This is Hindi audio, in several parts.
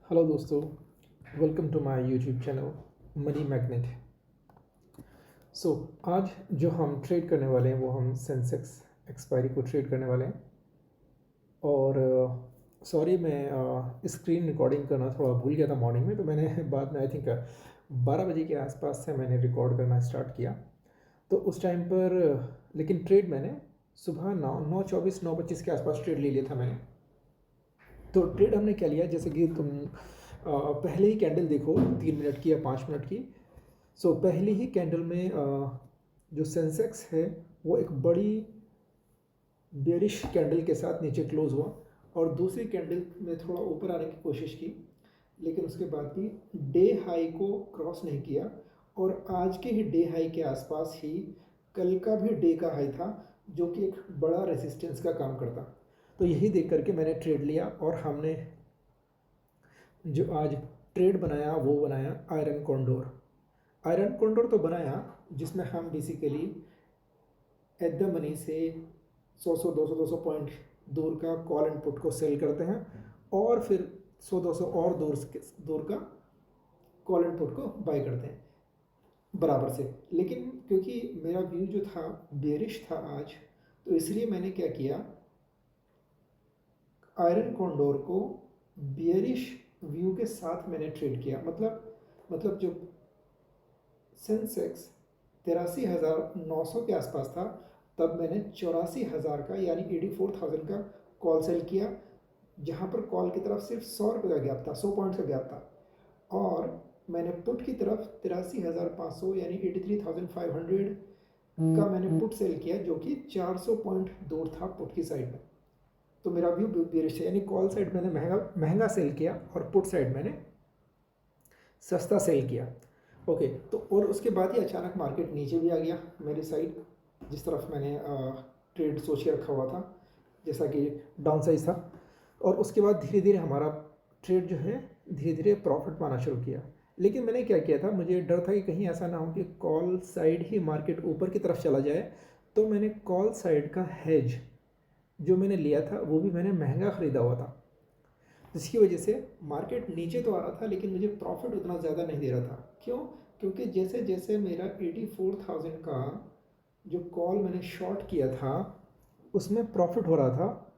हेलो दोस्तों, welcome to my YouTube channel Money Magnet. आज जो हम ट्रेड करने वाले हैं वो हम सेंसेक्स एक्सपायरी को ट्रेड करने वाले हैं। और सॉरी, मैं स्क्रीन रिकॉर्डिंग करना थोड़ा भूल गया था मॉर्निंग में, तो मैंने बाद में आई थिंक 12 बजे के आसपास से मैंने रिकॉर्ड करना स्टार्ट किया। तो उस टाइम पर लेकिन ट्रेड मैंने सुबह 9:24 9:25 के आसपास ट्रेड ले लिया था मैंने। तो ट्रेड हमने क्या लिया, जैसे कि तुम पहले ही कैंडल देखो 3 मिनट की या 5 मिनट की। पहली ही कैंडल में जो सेंसेक्स है वो एक बड़ी बेरिश कैंडल के साथ नीचे क्लोज हुआ और दूसरी कैंडल में थोड़ा ऊपर आने की कोशिश की, लेकिन उसके बाद भी डे हाई को क्रॉस नहीं किया। और आज के ही डे हाई के आसपास ही कल का भी डे का हाई था, जो कि एक बड़ा रेजिस्टेंस का काम करता। तो यही देख करके मैंने ट्रेड लिया और हमने जो आज ट्रेड बनाया वो बनाया आयरन कॉन्डोर। आयरन कॉन्डोर तो बनाया जिसमें हम बेसिकली एट द मनी से 100 200 पॉइंट दूर का कॉल एंड पुट को सेल करते हैं और फिर 100 200 और दूर का कॉल एंड पुट को बाई करते हैं बराबर से। लेकिन क्योंकि मेरा व्यू जो था बेरिश था आज, तो इसलिए मैंने क्या किया, आयरन कॉन्डोर को बेरिश व्यू के साथ मैंने ट्रेड किया। मतलब जो सेंसेक्स 83,900 के आसपास था, तब मैंने 84,000 का यानी 84,000 का कॉल सेल किया, जहाँ पर कॉल की तरफ सिर्फ 100 रुपये का गैप था, 100 पॉइंट्स का गैप था। और मैंने पुट की तरफ 83,500 यानी 83,500 का मैंने पुट सेल किया, जो कि 400 पॉइंट दूर था पुट की साइड में। तो मेरा व्यू बेरिश है, यानी कॉल साइड मैंने महंगा सेल किया और पुट साइड मैंने सस्ता सेल किया। ओके, तो और उसके बाद ही अचानक मार्केट नीचे भी आ गया मेरी साइड, जिस तरफ मैंने ट्रेड सोच के रखा हुआ था, जैसा कि डाउन साइज था। और उसके बाद धीरे धीरे हमारा ट्रेड जो है धीरे धीरे प्रॉफिट पाना शुरू किया। लेकिन मैंने क्या किया था, मुझे डर था कि कहीं ऐसा ना हो कि कॉल साइड ही मार्केट ऊपर की तरफ चला जाए। तो मैंने कॉल साइड का हेज जो मैंने लिया था वो भी मैंने महंगा ख़रीदा हुआ था, जिसकी वजह से मार्केट नीचे तो आ रहा था लेकिन मुझे प्रॉफिट उतना ज़्यादा नहीं दे रहा था। क्यों? क्योंकि जैसे जैसे मेरा 84,000 का जो कॉल मैंने शॉर्ट किया था उसमें प्रॉफिट हो रहा था,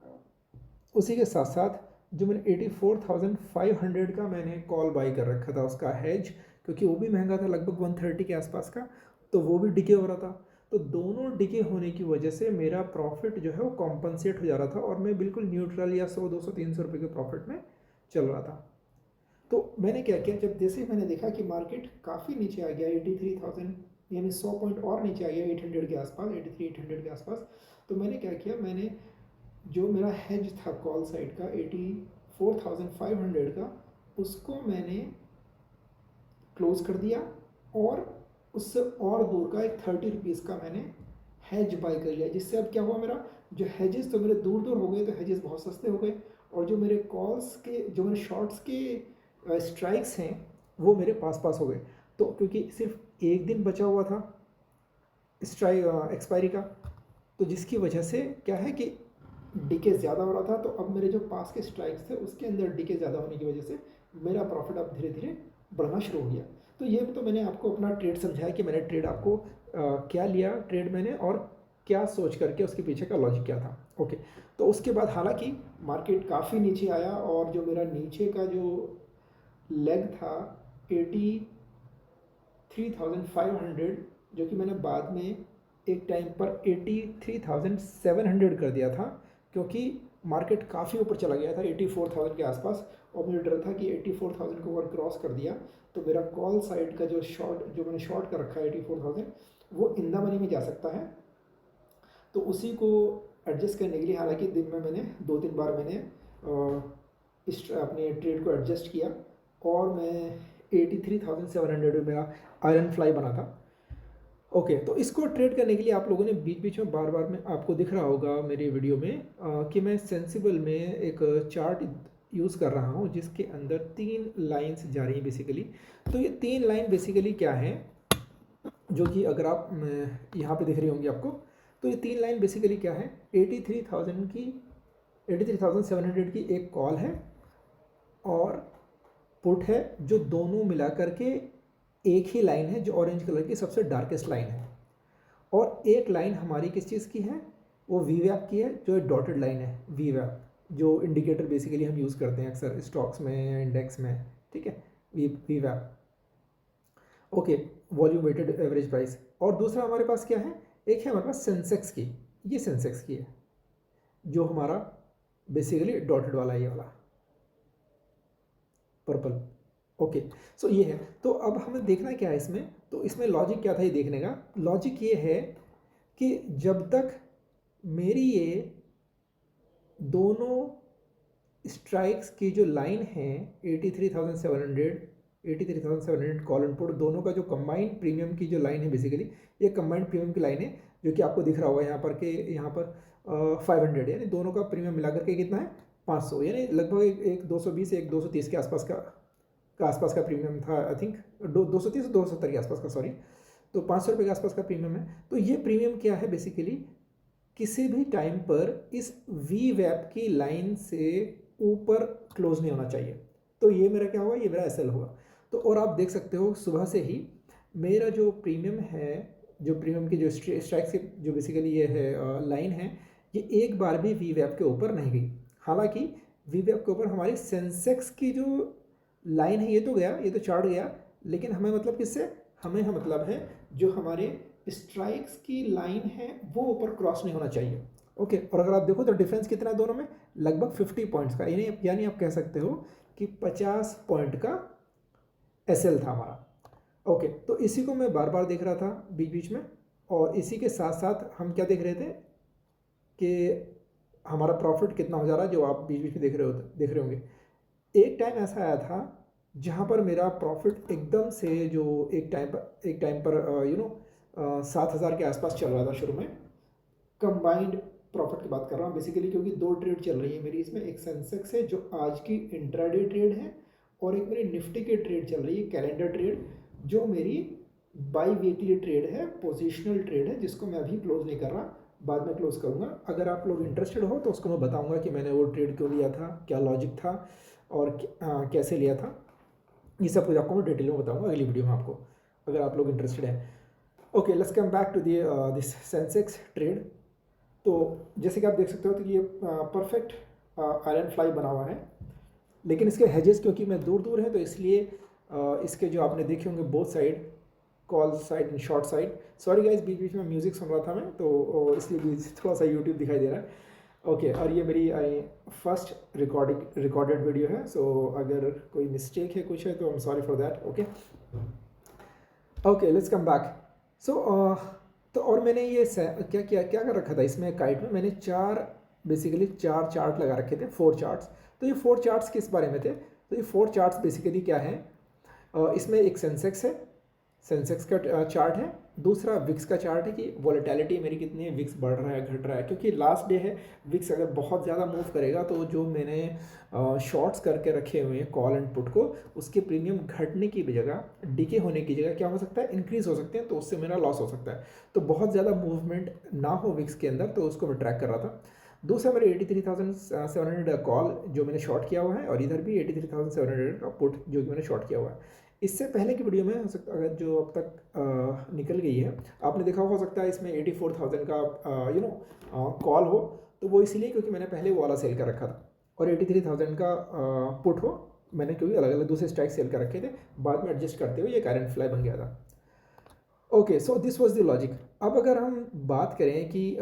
उसी के साथ साथ जो मैंने 84,500 का मैंने कॉल बाई कर रखा था उसका हेज, क्योंकि वो भी महंगा था, लगभग 130 के आसपास का, तो वो भी डिके हो रहा था। तो दोनों डिके होने की वजह से मेरा प्रॉफिट जो है वो कॉम्पनसेट हो जा रहा था और मैं बिल्कुल न्यूट्रल या 100 200 300 रुपये के प्रॉफिट में चल रहा था। तो मैंने क्या किया, जब जैसे मैंने देखा कि मार्केट काफ़ी नीचे आ गया 83,000 यानी 100 पॉइंट और नीचे आ गया 800 के आसपास, 83 800 के आसपास, तो मैंने क्या किया, मैंने जो मेरा हेज था कॉल साइड का 84,500 का, उसको मैंने क्लोज कर दिया और उससे और दूर का एक 30 रुपीज़ का मैंने हेज बाई कर लिया। जिससे अब क्या हुआ, मेरा जो हेजेस तो मेरे दूर दूर हो गए, तो हेजेस बहुत सस्ते हो गए, और जो मेरे कॉल्स के जो मेरे शॉर्ट्स के स्ट्राइक्स हैं वो मेरे पास पास हो गए। तो क्योंकि सिर्फ एक दिन बचा हुआ था स्ट्राइक एक्सपायरी का, तो जिसकी वजह से क्या है कि डीके ज़्यादा हो रहा था। तो अब मेरे जो पास के स्ट्राइक्स थे उसके अंदर डीके ज़्यादा होने की वजह से मेरा प्रॉफिट अब धीरे धीरे बढ़ना शुरू हो गया। तो ये तो मैंने आपको अपना ट्रेड समझाया कि मैंने ट्रेड आपको क्या लिया ट्रेड मैंने, और क्या सोच करके उसके पीछे का लॉजिक क्या था। ओके, तो उसके बाद हालांकि मार्केट काफ़ी नीचे आया और जो मेरा नीचे का जो लेग था 83,500, जो कि मैंने बाद में एक टाइम पर 83,700 कर दिया था, क्योंकि मार्केट काफ़ी ऊपर चला गया था 84,000 के आसपास, और मुझे डर था कि 84,000 को अगर क्रॉस कर दिया तो मेरा कॉल साइड का जो मैंने शॉर्ट कर रखा है 84,000, वो इन द मनी में जा सकता है। तो उसी को एडजस्ट करने के लिए हालांकि दिन में मैंने 2-3 बार मैंने इस अपने ट्रेड को एडजस्ट किया, और मैं 83,700 में मेरा आयरन फ्लाई बना था। ओके, तो इसको ट्रेड करने के लिए आप लोगों ने बीच बीच में बार बार में आपको दिख रहा होगा मेरी वीडियो में कि मैं सेंसिबल में एक चार्ट यूज़ कर रहा हूँ जिसके अंदर 3 लाइंस जा रही हैं बेसिकली। तो ये 3 लाइन बेसिकली क्या है, जो कि अगर आप यहाँ पे दिख रही होंगी आपको, तो ये 3 लाइन बेसिकली क्या है, 83,700 की एक कॉल है और पुट है जो दोनों मिला करके एक ही लाइन है, जो ऑरेंज कलर की सबसे डार्केस्ट लाइन है, और एक लाइन हमारी किस चीज़ की है, वो वी वैप की है, जो डॉटेड लाइन है वी वैप, जो इंडिकेटर बेसिकली हम यूज़ करते हैं अक्सर स्टॉक्स में या इंडेक्स में, ठीक है, वी वैप। Okay, volume weighted average price. और दूसरा हमारे पास क्या है, एक है हमारे पास सेंसेक्स की, ये सेंसेक्स की है जो हमारा बेसिकली डॉटेड वाला, ये वाला पर्पल। ओके, सो ये है। तो अब हमें देखना क्या है इसमें, तो इसमें लॉजिक क्या था ये देखने का। लॉजिक ये है कि जब तक मेरी ये दोनों स्ट्राइक्स की जो लाइन है 83,700 कॉल एंड पुट, दोनों का जो कंबाइंड प्रीमियम की जो लाइन है, बेसिकली ये कंबाइंड प्रीमियम की लाइन है, जो कि आपको दिख रहा होगा यहाँ पर कि यहाँ पर 500, यानी दोनों का प्रीमियम मिला करके कितना है 500, यानी लगभग एक 220 एक 230 के आसपास का प्रीमियम था, आई थिंक 230 270 के आसपास का, सॉरी। तो 500 रुपये के आसपास का प्रीमियम है। तो ये प्रीमियम क्या है, बेसिकली किसी भी टाइम पर इस वी वैप की लाइन से ऊपर क्लोज नहीं होना चाहिए। तो ये मेरा क्या होगा, ये मेरा एसएल होगा। तो और आप देख सकते हो सुबह से ही मेरा जो प्रीमियम है, जो प्रीमियम की जो स्ट्राइक्स की जो बेसिकली ये है लाइन है, ये एक बार भी वी वैप के ऊपर नहीं गई। हालांकि वी वैप के ऊपर हमारी सेंसेक्स की जो लाइन है ये तो गया, ये तो चार्ट गया, लेकिन हमें मतलब किससे, हमें मतलब है जो हमारे स्ट्राइक्स की लाइन है वो ऊपर क्रॉस नहीं होना चाहिए। ओके, और अगर आप देखो तो डिफरेंस कितना है दोनों में, लगभग 50 पॉइंट्स का, यानी आप कह सकते हो कि 50 पॉइंट का एसएल था हमारा। ओके, तो इसी को मैं बार बार देख रहा था बीच बीच में, और इसी के साथ साथ हम क्या देख रहे थे कि हमारा प्रॉफिट कितना हो जा रहा है, जो आप बीच बीच में देख रहे होंगे। एक टाइम ऐसा आया था जहाँ पर मेरा प्रॉफिट एकदम से जो एक टाइम पर 7,000 के आसपास चल रहा था शुरू में। कंबाइंड प्रॉफिट की बात कर रहा हूँ बेसिकली, क्योंकि दो ट्रेड चल रही है मेरी इसमें, एक सेंसेक्स है जो आज की इंट्राडे ट्रेड है, और एक मेरी निफ्टी की ट्रेड चल रही है कैलेंडर ट्रेड, जो मेरी बाई वीकली ट्रेड है, पोजिशनल ट्रेड है, जिसको मैं अभी क्लोज नहीं कर रहा, बाद में क्लोज करूँगा। अगर आप लोग इंटरेस्टेड हो तो उसको मैं बताऊँगा कि मैंने वो ट्रेड क्यों लिया था, क्या लॉजिक था, और कैसे लिया था, ये सब कुछ आपको मैं डिटेल में बताऊँगा अगली वीडियो में आपको, अगर आप लोग इंटरेस्टेड हैं। Okay, let's come back to this Sensex trade. तो जैसे कि आप देख सकते हो तो ये परफेक्ट आयरन फ्लाई बना हुआ है, लेकिन इसके हेजेस क्योंकि मैं दूर दूर है तो इसलिए इसके जो आपने देखे होंगे both side, call side and short side, sorry guys बीच बीच में म्यूज़िक सुन रहा था मैं तो इसलिए भी थोड़ा सा यूट्यूब दिखाई दे रहा है। ओके, और ये मेरी फर्स्ट रिकॉर्डेड वीडियो है, सो अगर कोई मिस्टेक है कुछ है तो I am sorry for that. Okay, let's come back. So तो और मैंने ये क्या कर रखा था इसमें काइट में, मैंने बेसिकली चार चार्ट लगा रखे थे, 4 चार्ट्स। तो ये 4 चार्ट्स किस बारे में थे, तो ये 4 चार्ट्स बेसिकली क्या है, इसमें एक सेंसेक्स है, सेंसेक्स का चार्ट है, दूसरा विक्स का चार्ट है कि वॉलेटिलिटी मेरी कितनी है, विक्स बढ़ रहा है घट रहा है, क्योंकि लास्ट डे है, विक्स अगर बहुत ज़्यादा मूव करेगा तो जो मैंने शॉर्ट्स करके रखे हुए हैं कॉल एंड पुट को, उसके प्रीमियम घटने की जगह, डिके होने की जगह क्या हो सकता है, इंक्रीज हो सकते हैं, तो उससे मेरा लॉस हो सकता है। तो बहुत ज़्यादा मूवमेंट ना हो विक्स के अंदर, तो उसको मैं ट्रैक कर रहा था। दूसरा मेरे 83,700 कॉल जो मैंने शॉर्ट किया हुआ है, और इधर भी 83,700 का पुट जो कि मैंने शॉर्ट किया हुआ है। इससे पहले की वीडियो में हो सकता अगर जो अब तक निकल गई है, आपने देखा हो सकता है इसमें 84,000 का कॉल हो, तो वो इसलिए क्योंकि मैंने पहले वो वाला सेल कर रखा था, और 83,000 का पुट हो मैंने क्योंकि अलग अलग दूसरे स्ट्राइक सेल कर रखे थे, बाद में एडजस्ट करते हुए ये करंट फ्लाई बन गया था। Okay, so this was the logic. अब अगर हम बात करें कि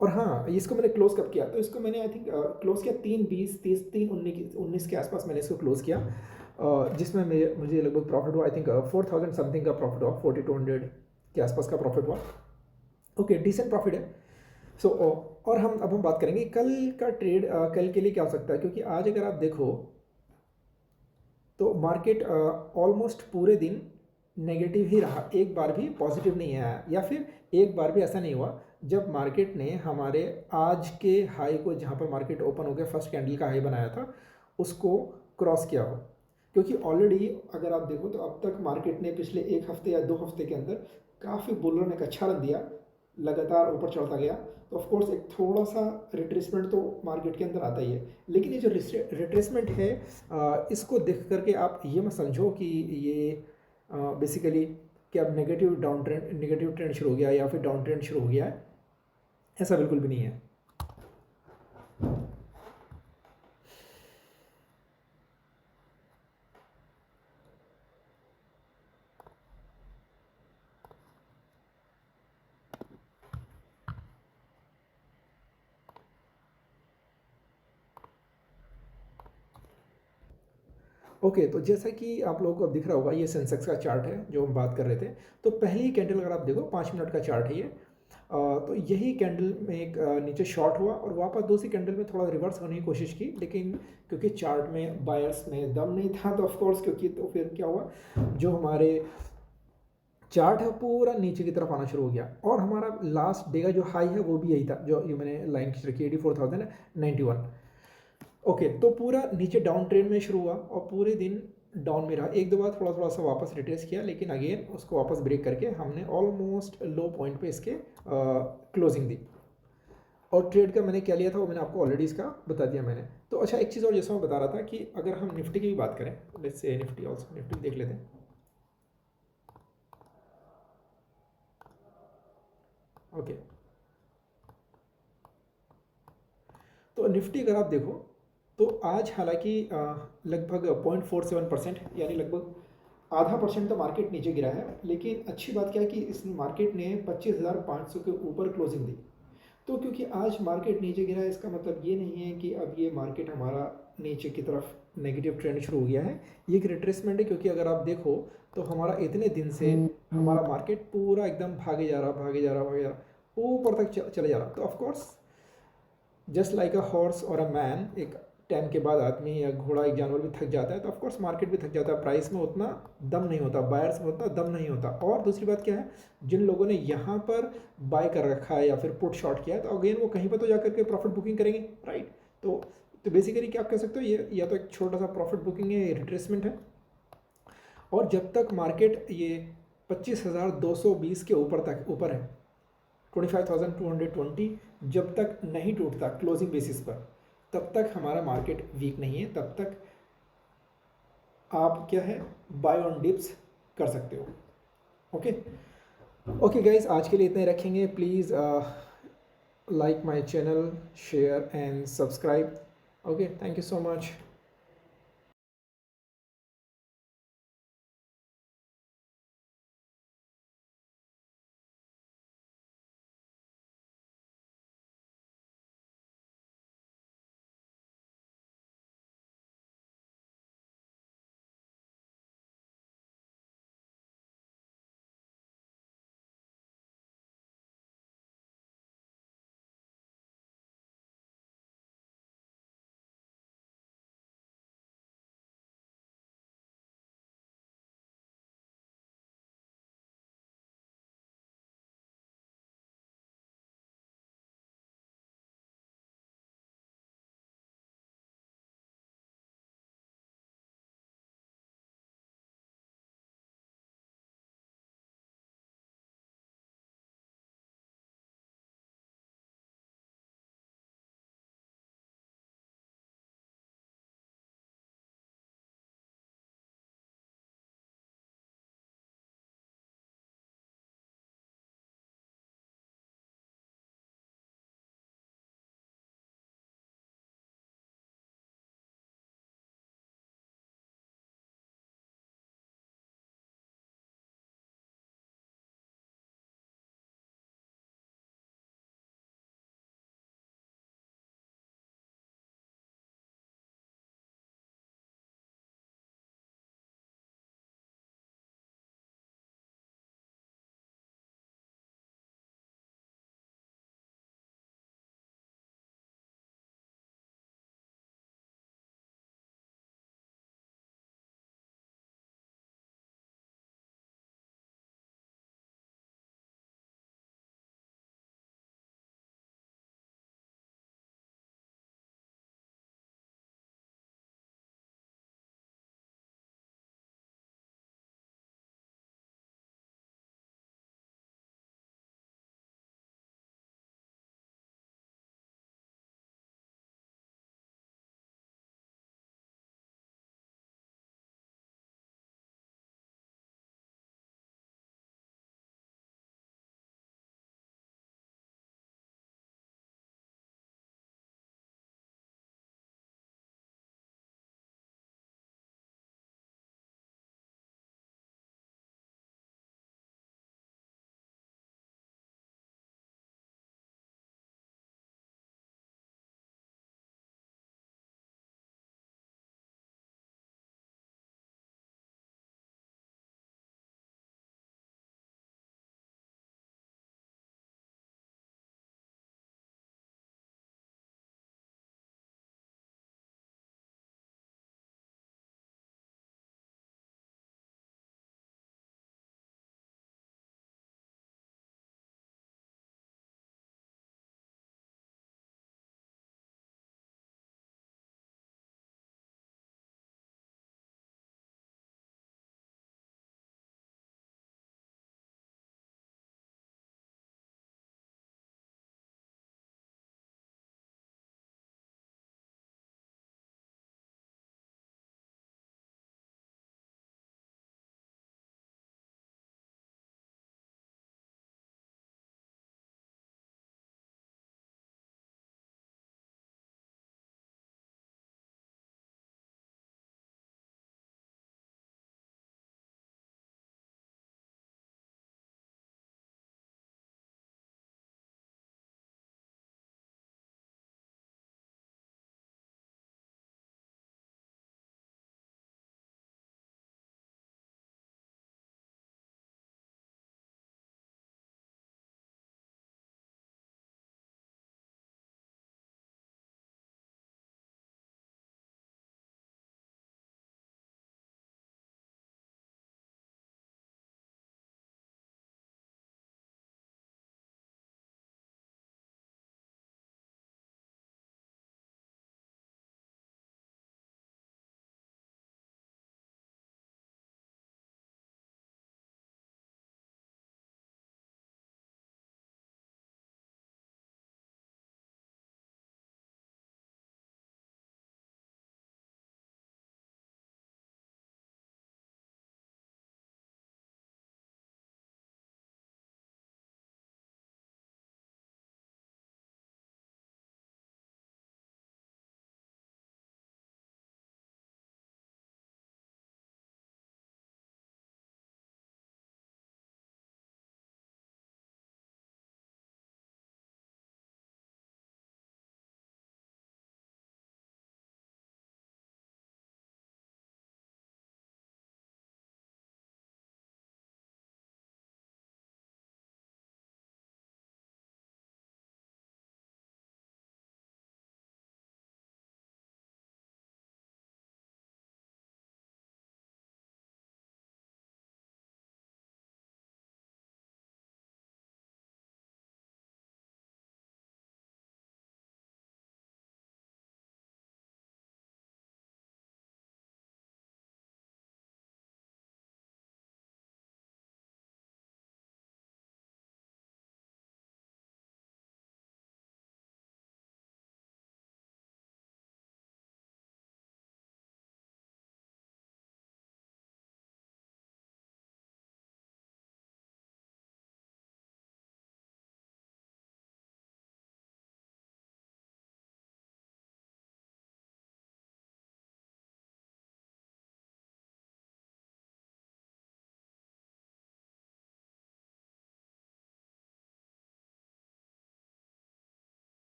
और हाँ, इसको मैंने क्लोज कब किया, तो इसको मैंने आई थिंक क्लोज किया 3:20 30 3:19 के आसपास मैंने इसको क्लोज किया, जिसमें मुझे लगभग प्रॉफिट हुआ, आई थिंक 4,000 समथिंग का प्रॉफिट हुआ, 4,200 के आसपास का प्रॉफिट हुआ। ओके, डिसेंट प्रॉफिट है। सो और अब हम बात करेंगे कल का ट्रेड, कल के लिए क्या हो सकता है, क्योंकि आज अगर आप देखो तो मार्केट ऑलमोस्ट पूरे दिन नेगेटिव ही रहा, एक बार भी पॉजिटिव नहीं आया, या फिर एक बार भी ऐसा नहीं हुआ जब मार्केट ने हमारे आज के हाई को, जहाँ पर मार्केट ओपन हो गया फर्स्ट कैंडल का हाई बनाया था, उसको क्रॉस किया हो। क्योंकि ऑलरेडी अगर आप देखो तो अब तक मार्केट ने पिछले 1 हफ्ते या 2 हफ्ते के अंदर काफ़ी बुल रन एक अच्छा रन दिया, लगातार ऊपर चढ़ता गया, तो ऑफ कोर्स एक थोड़ा सा रिट्रेसमेंट तो मार्केट के अंदर आता ही है। लेकिन ये जो रिट्रेसमेंट है, इसको देख करके आप ये मत समझो कि ये बेसिकली कि अब नेगेटिव ट्रेंड शुरू हो गया या फिर डाउन ट्रेंड शुरू हो गया है, ऐसा बिल्कुल भी नहीं है। ओके, तो जैसा कि आप लोगों को अब दिख रहा होगा, ये सेंसेक्स का चार्ट है जो हम बात कर रहे थे। तो पहली कैंडल अगर आप देखो 5 मिनट का चार्ट है ये, तो यही कैंडल में एक नीचे शॉर्ट हुआ और वापस दूसरी कैंडल में थोड़ा रिवर्स होने की कोशिश की, लेकिन क्योंकि चार्ट में बायर्स में दम नहीं था, तो ऑफकोर्स क्योंकि तो फिर क्या हुआ, जो हमारे चार्ट है पूरा नीचे की तरफ आना शुरू हो गया। और हमारा लास्ट डे का जो हाई है वो भी यही था, जो ये मैंने लाइन खींच रखी है 84,091। ओके, तो पूरा नीचे डाउन ट्रेंड में शुरू हुआ और पूरे दिन डाउन में रहा। एक दो बार थोड़ा थोड़ा सा वापस रिट्रेस किया, लेकिन अगेन उसको वापस ब्रेक करके हमने ऑलमोस्ट लो पॉइंट पे इसके क्लोजिंग दी। और ट्रेड का मैंने क्या लिया था वो मैंने आपको ऑलरेडी इसका बता दिया मैंने। तो अच्छा, एक चीज़ और जैसा मैं बता रहा था कि अगर हम निफ्टी की भी बात करें, let's say Nifty also, Nifty देख लेते हैं। ओके, तो निफ्टी अगर आप देखो तो आज हालांकि लगभग 0.47%, यानी लगभग आधा परसेंट तो मार्केट नीचे गिरा है। लेकिन अच्छी बात क्या है कि इस मार्केट ने 25,500 के ऊपर क्लोजिंग दी। तो क्योंकि आज मार्केट नीचे गिरा है, इसका मतलब ये नहीं है कि अब ये मार्केट हमारा नीचे की तरफ नेगेटिव ट्रेंड शुरू हो गया है। ये एक रिट्रेसमेंट है, क्योंकि अगर आप देखो तो हमारा इतने दिन से हमारा मार्केट पूरा एकदम भागे जा रहा ऊपर तक चले जा रहा। तो of course just like a horse और अ मैन, एक टाइम के बाद आदमी या घोड़ा, एक जानवर भी थक जाता है, तो ऑफकोर्स मार्केट भी थक जाता है। प्राइस में उतना दम नहीं होता, बायर्स में उतना दम नहीं होता। और दूसरी बात क्या है, जिन लोगों ने यहाँ पर बाय कर रखा है या फिर पुट शॉर्ट किया है, तो अगेन वो कहीं पर तो जाकर के प्रॉफिट बुकिंग करेंगे, राइट। तो बेसिकली क्या आप कह सकते हो, ये या तो एक छोटा सा प्रॉफिट बुकिंग है, रिट्रेसमेंट है। और जब तक मार्केट ये 25,220 के ऊपर है, 25,220, जब तक नहीं टूटता क्लोजिंग बेसिस पर, तब तक हमारा मार्केट वीक नहीं है। तब तक आप क्या है, बाय ऑन डिप्स कर सकते हो। ओके ओके गाइज, आज के लिए इतने रखेंगे। Please like my channel, share and subscribe. Okay, thank you so much.